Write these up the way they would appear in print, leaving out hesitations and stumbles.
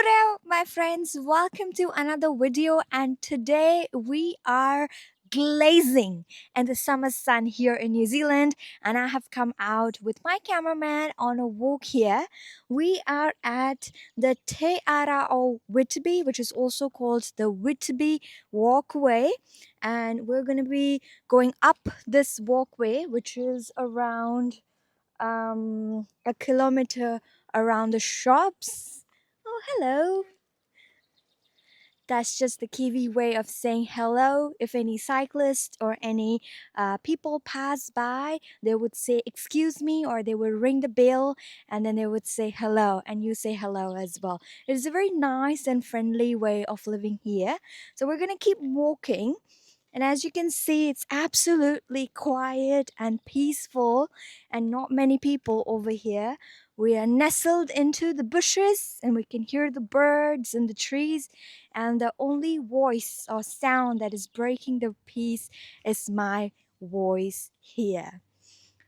Hello there, my friends. Welcome to another video. And today we are glazing in the summer sun here in New Zealand. And I have come out with my cameraman on a walk here. We are at the Te Ara o Whitby, which is also called the Whitby Walkway. And we're going to be going up this walkway, which is around a kilometer around the shops. Oh, hello. That's just the Kiwi way of saying hello. If any cyclists or any people pass by, they would say, "Excuse me," or they would ring the bell and then they would say hello, and you say hello as well. It is a very nice and friendly way of living here. So we're going to keep walking. And as you can see, it's absolutely quiet and peaceful, and not many people over here. We are nestled into the bushes and we can hear the birds and the trees, and the only voice or sound that is breaking the peace is my voice here.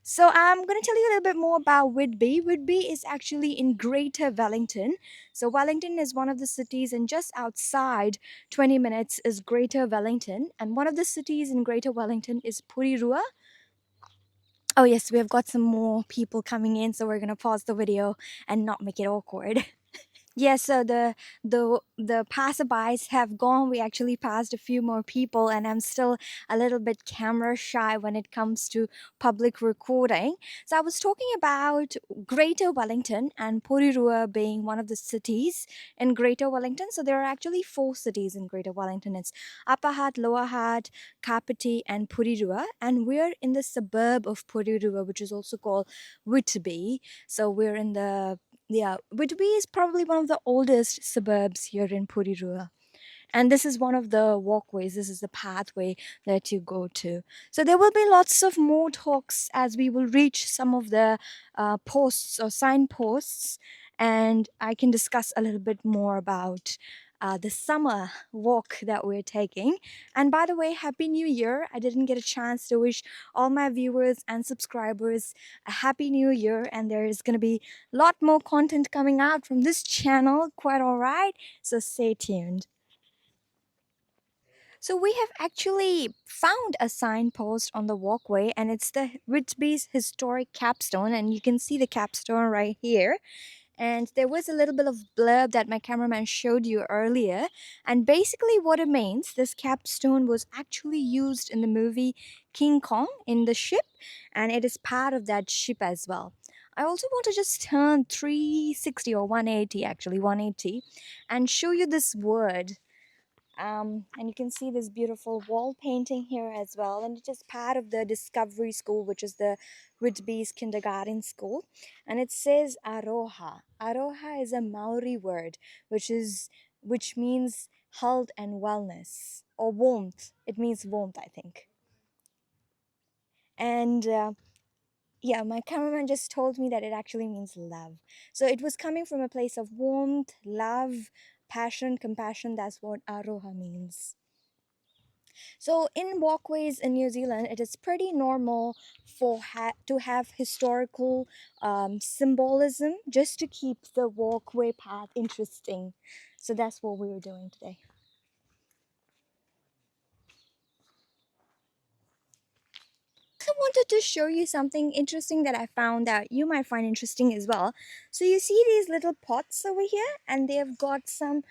So I'm going to tell you a little bit more about Whitby. Whitby is actually in Greater Wellington. So Wellington is one of the cities, and just outside 20 minutes is Greater Wellington. And one of the cities in Greater Wellington is Purirua. Oh yes, we have got some more people coming in, so we're going to pause the video and not make it awkward. Yes, so the passerbys have gone. We actually passed a few more people, and I'm still a little bit camera shy when it comes to public recording. So I was talking about Greater Wellington and Porirua being one of the cities in Greater Wellington. So there are actually 4 cities in Greater Wellington. It's Upper Hutt, Lower Hutt, Kapiti, and Porirua. And we're in the suburb of Porirua, which is also called Whitby. So we're in the Whitby is probably one of the oldest suburbs here in Porirua. And this is one of the walkways. This is the pathway that you go to. So there will be lots of more talks as we will reach some of the posts or signposts. And I can discuss a little bit more about the summer walk that we're taking. And by the way, Happy New Year. I didn't get a chance to wish all my viewers and subscribers a Happy New Year. And there is going to be a lot more content coming out from this channel, quite all right. So stay tuned. So we have actually found a signpost on the walkway, and it's the Whitby's historic capstone, and you can see the capstone right here. And there was a little bit of blurb that my cameraman showed you earlier. And basically what it means, this capstone was actually used in the movie King Kong in the ship, and it is part of that ship as well. I also want to just turn 360 or 180, actually 180, and show you this word. And you can see this beautiful wall painting here as well, and it's just part of the Discovery School, which is the Whitby's kindergarten school. And it says aroha. Aroha is a Maori word which means health and wellness, or warmth. It means warmth, I think. And yeah, my cameraman just told me that it actually means love. So it was coming from a place of warmth, love, passion, compassion. That's what aroha means. So in walkways in New Zealand, it is pretty normal for to have historical symbolism just to keep the walkway path interesting. So that's what we were doing today. I wanted to show you something interesting that I found that you might find interesting as well. So you see these little pots over here, and they have got some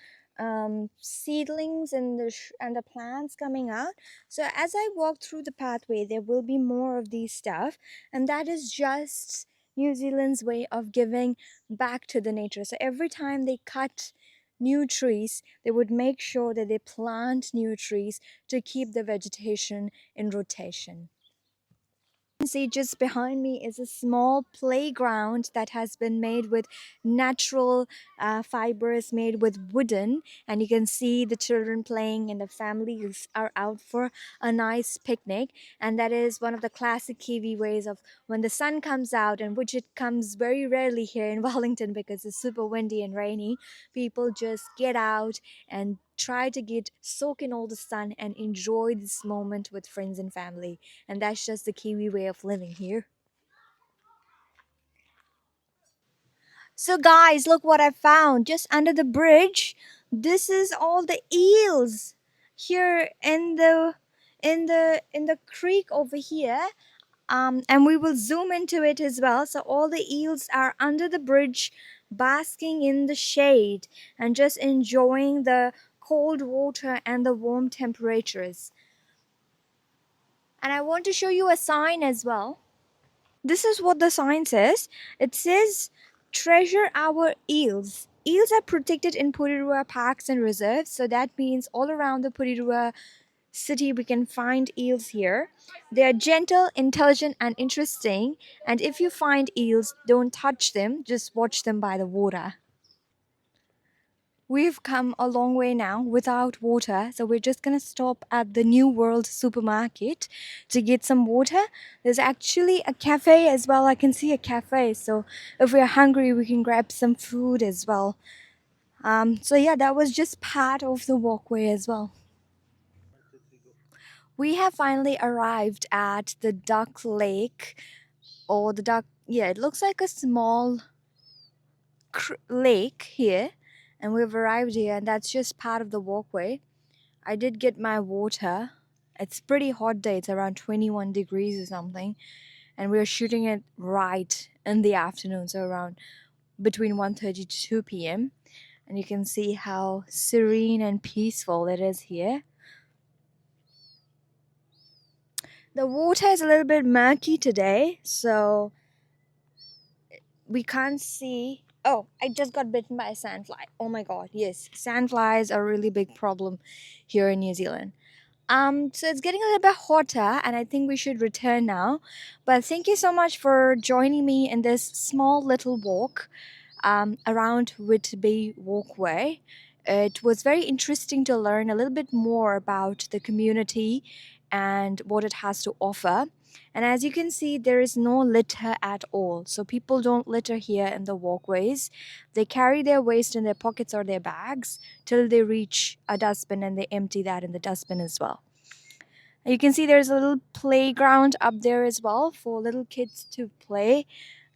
seedlings and the plants coming out. So as I walk through the pathway, there will be more of these stuff, and that is just New Zealand's way of giving back to the nature. So every time they cut new trees, they would make sure that they plant new trees to keep the vegetation in rotation. See, just behind me is a small playground that has been made with natural fibers, made with wooden, and you can see the children playing and the families are out for a nice picnic. And that is one of the classic Kiwi ways of when the sun comes out, and which it comes very rarely here in Wellington because it's super windy and rainy. People just get out and try to get soak in all the sun and enjoy this moment with friends and family. And that's just the Kiwi way of living here. So guys, look what I found just under the bridge. This is all the eels here in the creek over here. And we will zoom into it as well. So all the eels are under the bridge, basking in the shade and just enjoying the cold water and the warm temperatures. And I want to show you a sign as well. This is what the sign says. It says, treasure our eels. Eels are protected in Purirua parks and reserves. So that means all around the Purirua city we can find eels here. They are gentle, intelligent, and interesting. And if you find eels, don't touch them, just watch them by the water. We've come a long way now without water, so we're just gonna stop at the New World supermarket to get some water. There's actually a cafe as well. I can see a cafe, so if we're hungry, we can grab some food as well. So yeah, that was just part of the walkway as well. We have finally arrived at the Duck Lake, or the Duck. Yeah, it looks like a small lake here, and we've arrived here, and that's just part of the walkway. I did get my water. It's pretty hot day. It's around 21 degrees or something. And we're shooting it right in the afternoon, so around between 1:30 to 2 p.m. And you can see how serene and peaceful it is here. The water is a little bit murky today, so we can't see. Oh, I just got bitten by a sandfly. Oh my god, yes. Sandflies are a really big problem here in New Zealand. So it's getting a little bit hotter, and I think we should return now. But thank you so much for joining me in this small little walk around Whitby Walkway. It was very interesting to learn a little bit more about the community and what it has to offer. And as you can see, there is no litter at all. So people don't litter here in the walkways. They carry their waste in their pockets or their bags till they reach a dustbin and they empty that in the dustbin as well. You can see there's a little playground up there as well for little kids to play.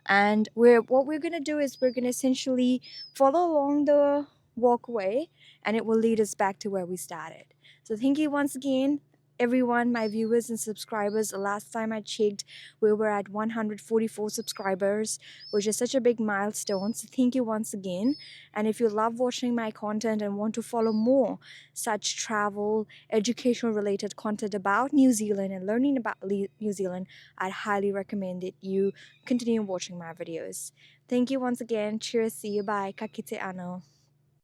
And what we're gonna do is we're gonna essentially follow along the walkway, and it will lead us back to where we started. So thank you once again, everyone, my viewers and subscribers. The last time I checked, we were at 144 subscribers, which is such a big milestone. So thank you once again. And if you love watching my content and want to follow more such travel, educational related content about New Zealand and learning about New Zealand, I'd highly recommend that you continue watching my videos. Thank you once again. Cheers. See you. Bye. Ka kite ano.